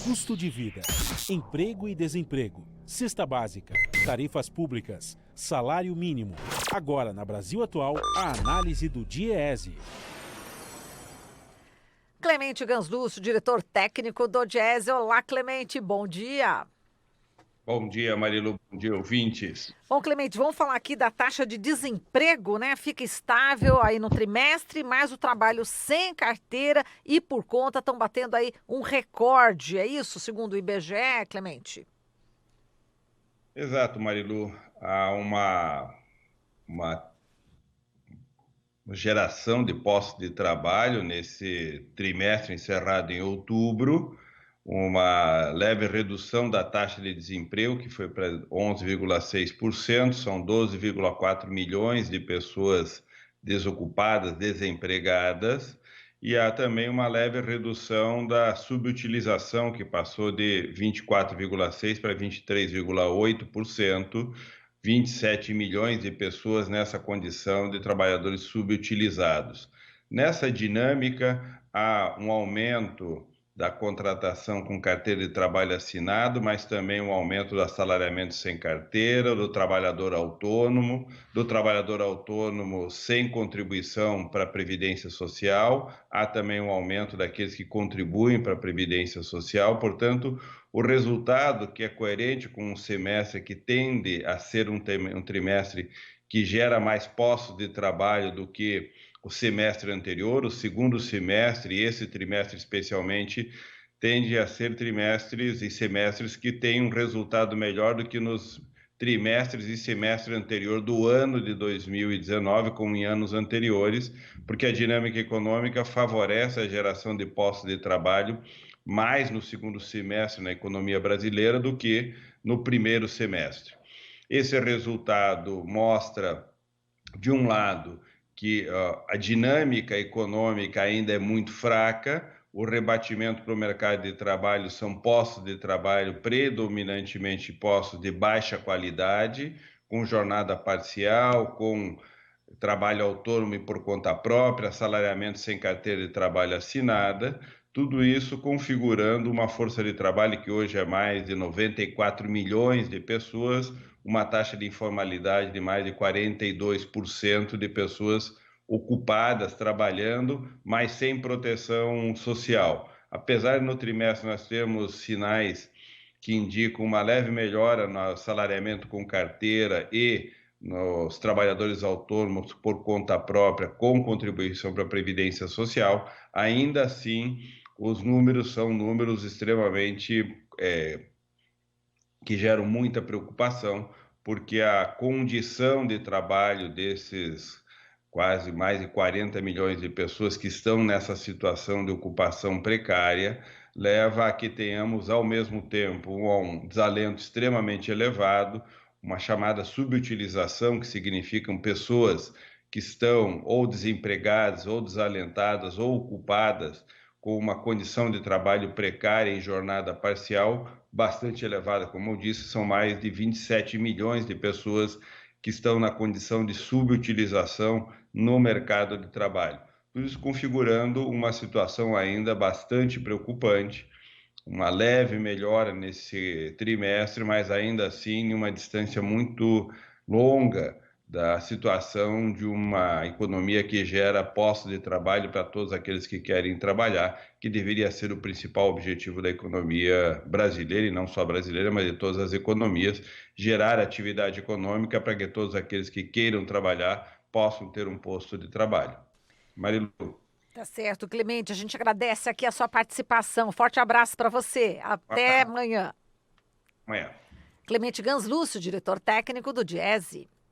Custo de vida, emprego e desemprego, cesta básica, tarifas públicas, salário mínimo. Agora, na Brasil Atual, a análise do DIEESE. Clemente Ganslúcio, diretor técnico do DIEESE. Olá, Clemente, bom dia. Bom dia, Marilu. Bom dia, ouvintes. Bom, Clemente, vamos falar aqui da taxa de desemprego, né? Fica estável aí no trimestre, mas o trabalho sem carteira e por conta estão batendo aí um recorde. É isso, segundo o IBGE, Clemente? Exato, Marilu. Há uma geração de postos de trabalho nesse trimestre encerrado em outubro, uma leve redução da taxa de desemprego, que foi para 11,6%, são 12,4 milhões de pessoas desocupadas, desempregadas, e há também uma leve redução da subutilização, que passou de 24,6% para 23,8%, 27 milhões de pessoas nessa condição de trabalhadores subutilizados. Nessa dinâmica, há um aumento da contratação com carteira de trabalho assinado, mas também um aumento do assalariamento sem carteira, do trabalhador autônomo sem contribuição para a Previdência Social, há também um aumento daqueles que contribuem para a Previdência Social. Portanto, o resultado, que é coerente com um semestre que tende a ser um trimestre que gera mais postos de trabalho do que o semestre anterior, o segundo semestre, e esse trimestre especialmente, tende a ser trimestres e semestres que têm um resultado melhor do que nos trimestres e semestre anterior do ano de 2019, como em anos anteriores, porque a dinâmica econômica favorece a geração de postos de trabalho mais no segundo semestre na economia brasileira do que no primeiro semestre. Esse resultado mostra, de um lado, que a dinâmica econômica ainda é muito fraca, o rebatimento para o mercado de trabalho são postos de trabalho, predominantemente postos de baixa qualidade, com jornada parcial, com trabalho autônomo e por conta própria, assalariamento sem carteira de trabalho assinada, tudo isso configurando uma força de trabalho que hoje é mais de 94 milhões de pessoas, uma taxa de informalidade de mais de 42% de pessoas ocupadas, trabalhando, mas sem proteção social. Apesar de no trimestre nós termos sinais que indicam uma leve melhora no salariamento com carteira e nos trabalhadores autônomos por conta própria, com contribuição para a Previdência Social, ainda assim os números são números extremamente que geram muita preocupação, porque a condição de trabalho desses quase mais de 40 milhões de pessoas que estão nessa situação de ocupação precária leva a que tenhamos, ao mesmo tempo, um desalento extremamente elevado, uma chamada subutilização, que significam pessoas que estão ou desempregadas, ou desalentadas, ou ocupadas com uma condição de trabalho precária em jornada parcial bastante elevada. Como eu disse, são mais de 27 milhões de pessoas que estão na condição de subutilização no mercado de trabalho. Tudo isso configurando uma situação ainda bastante preocupante, uma leve melhora nesse trimestre, mas ainda assim em uma distância muito longa da situação de uma economia que gera postos de trabalho para todos aqueles que querem trabalhar, que deveria ser o principal objetivo da economia brasileira, e não só brasileira, mas de todas as economias, gerar atividade econômica para que todos aqueles que queiram trabalhar possam ter um posto de trabalho. Marilu. Tá certo, Clemente, a gente agradece aqui a sua participação. Forte abraço para você. Até amanhã. Amanhã. Clemente Ganslúcio, diretor técnico do DIEESE.